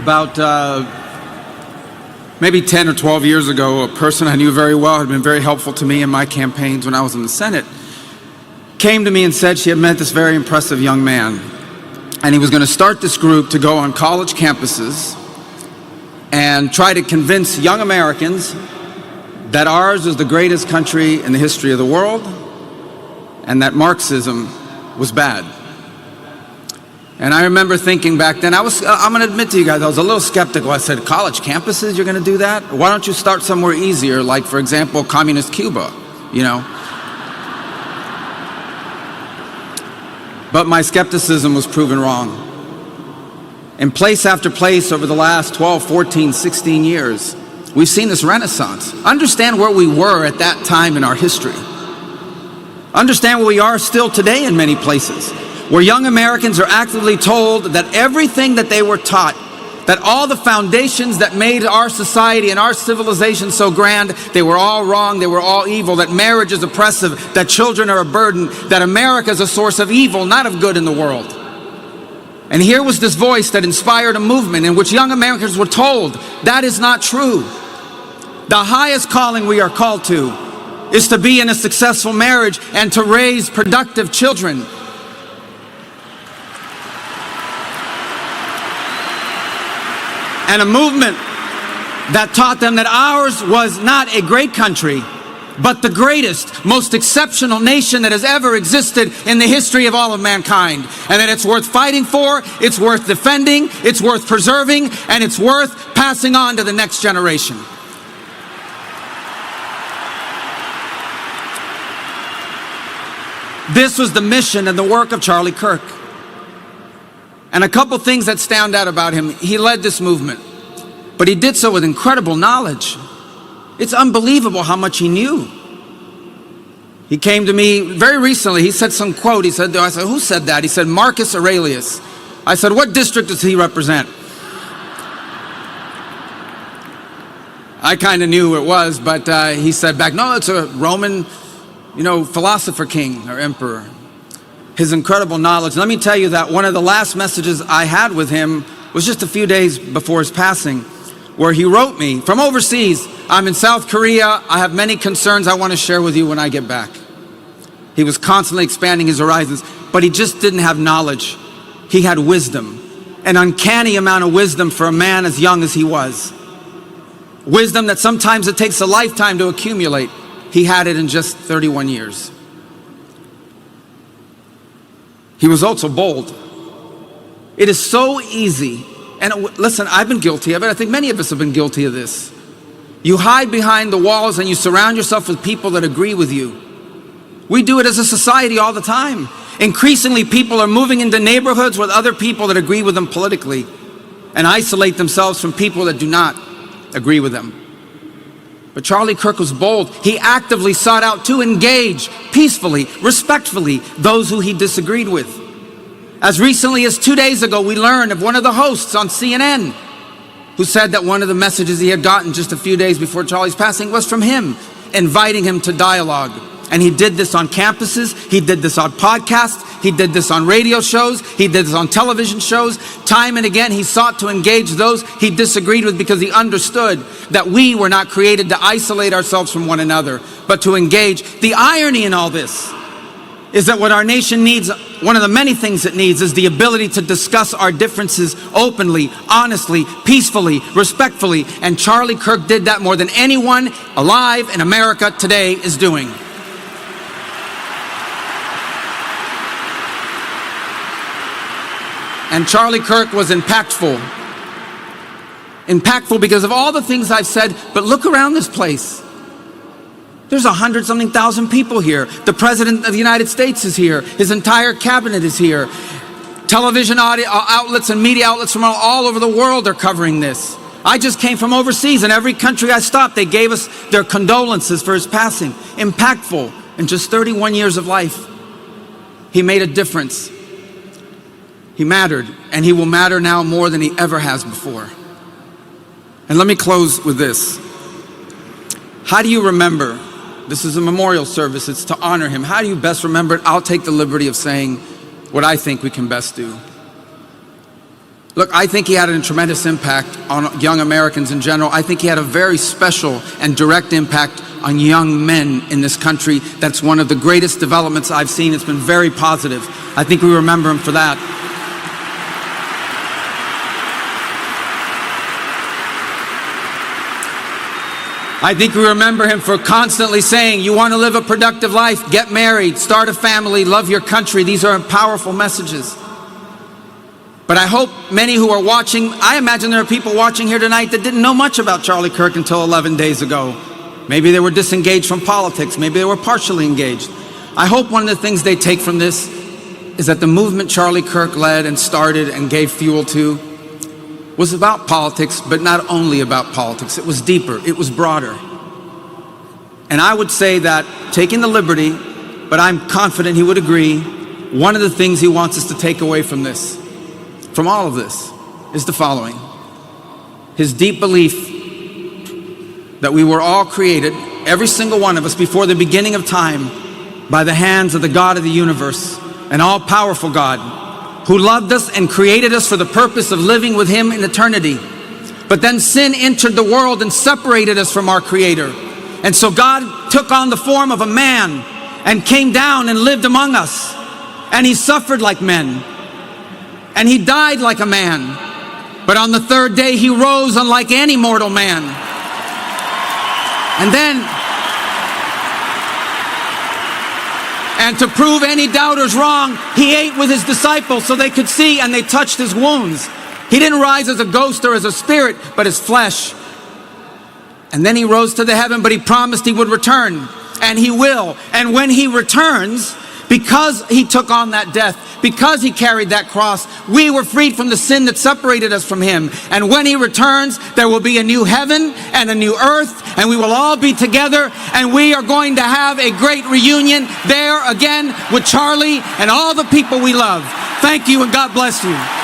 about maybe 10 or 12 years ago, a person I knew very well, had been very helpful to me in my campaigns when I was in the Senate, came to me and said she had met this very impressive young man, and he was going to start this group to go on college campuses and try to convince young Americans that ours is the greatest country in the history of the world and that Marxism was bad. And I remember thinking back then, I'm going to admit to you guys, I was a little skeptical. I said, college campuses, you're going to do that? Why don't you start somewhere easier, like, for example, communist Cuba, you know? But my skepticism was proven wrong. In place after place over the last 12, 14, 16 years, we've seen this renaissance. Understand where we were at that time in our history. Understand where we are still today in many places, where young Americans are actively told that everything that they were taught, that all the foundations that made our society and our civilization so grand, they were all wrong, they were all evil, that marriage is oppressive, that children are a burden, that America is a source of evil, not of good in the world. And here was this voice that inspired a movement in which young Americans were told that is not true. The highest calling we are called to is to be in a successful marriage and to raise productive children. And a movement that taught them that ours was not a great country, but the greatest, most exceptional nation that has ever existed in the history of all of mankind. And that it's worth fighting for, it's worth defending, it's worth preserving, and it's worth passing on to the next generation. This was the mission and the work of Charlie Kirk. And a couple things that stand out about him. He led this movement, but he did so with incredible knowledge. It's unbelievable how much he knew. He came to me very recently. He said some quote. I said, who said that? He said, Marcus Aurelius. I said, what district does he represent? I kind of knew who it was, but he said back, no, it's a Roman, philosopher king or emperor. His incredible knowledge. Let me tell you that one of the last messages I had with him was just a few days before his passing, where he wrote me from overseas, I'm in South Korea, I have many concerns I want to share with you when I get back. He was constantly expanding his horizons, but he just didn't have knowledge. He had wisdom, an uncanny amount of wisdom for a man as young as he was. Wisdom that sometimes it takes a lifetime to accumulate. He had it in just 31 years. He was also bold. It is so easy. And listen, I've been guilty of it. I think many of us have been guilty of this. You hide behind the walls and you surround yourself with people that agree with you. We do it as a society all the time. Increasingly, people are moving into neighborhoods with other people that agree with them politically and isolate themselves from people that do not agree with them. But Charlie Kirk was bold. He actively sought out to engage peacefully, respectfully, those who he disagreed with. As recently as 2 days ago, we learned of one of the hosts on CNN who said that one of the messages he had gotten just a few days before Charlie's passing was from him, inviting him to dialogue. And he did this on campuses, he did this on podcasts, he did this on radio shows, he did this on television shows. Time and again, he sought to engage those he disagreed with because he understood that we were not created to isolate ourselves from one another, but to engage. The irony in all this is that what our nation needs, one of the many things it needs, is the ability to discuss our differences openly, honestly, peacefully, respectfully. And Charlie Kirk did that more than anyone alive in America today is doing. And Charlie Kirk was impactful. Impactful because of all the things I've said, but look around this place. There's 100-something thousand people here. The President of the United States is here. His entire cabinet is here. Television outlets and media outlets from all over the world are covering this. I just came from overseas, and every country I stopped, they gave us their condolences for his passing. Impactful. In just 31 years of life, he made a difference. He mattered, and he will matter now more than he ever has before. And let me close with this. How do you remember? This is a memorial service. It's to honor him. How do you best remember it? I'll take the liberty of saying what I think we can best do. Look, I think he had a tremendous impact on young Americans in general. I think he had a very special and direct impact on young men in this country. That's one of the greatest developments I've seen. It's been very positive. I think we remember him for that. I think we remember him for constantly saying, you want to live a productive life, get married, start a family, love your country. These are powerful messages. But I hope many who are watching, I imagine there are people watching here tonight that didn't know much about Charlie Kirk until 11 days ago. Maybe they were disengaged from politics. Maybe they were partially engaged. I hope one of the things they take from this is that the movement Charlie Kirk led and started and gave fuel to was about politics, but not only about politics. It was deeper, it was broader. And I would say that, taking the liberty, but I'm confident he would agree, one of the things he wants us to take away from this, from all of this, is the following. His deep belief that we were all created, every single one of us, before the beginning of time, by the hands of the God of the universe, an all-powerful God, who loved us and created us for the purpose of living with him in eternity. But then sin entered the world and separated us from our Creator. And so God took on the form of a man and came down and lived among us. And he suffered like men. And he died like a man. But on the third day he rose unlike any mortal man. And to prove any doubters wrong, he ate with his disciples so they could see, and they touched his wounds. He didn't rise as a ghost or as a spirit, but as flesh. And then he rose to the heaven, but he promised he would return, and he will. And when he returns, because he took on that death, because he carried that cross, we were freed from the sin that separated us from him. And when he returns, there will be a new heaven and a new earth, and we will all be together, and we are going to have a great reunion there again with Charlie and all the people we love. Thank you, and God bless you.